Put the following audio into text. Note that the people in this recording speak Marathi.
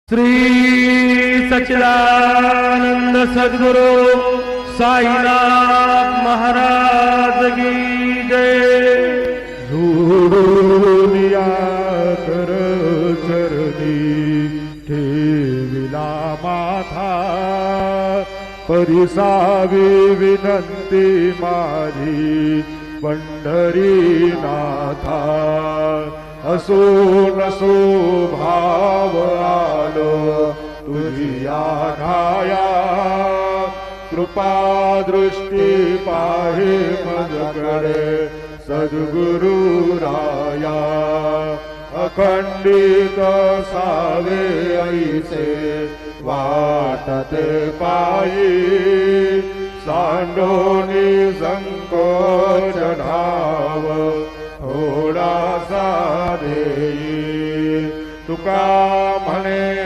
श्री सच्चिदानंद सद्गुरु साईनाथ महाराज की जय। जोडूनिया कर चरणी ठेविला माथा, परिसावी विनंती माझी पंढरीनाथा। असो नसो भाव आलो तुझिया ठाया, कृपा दृष्टी पाहे मजकडे सद्गुरु राया। अखंडित सावे ऐसे वाटते पायी, सांडोनी संकोच ढाव थोडासा देई। तुका म्हणे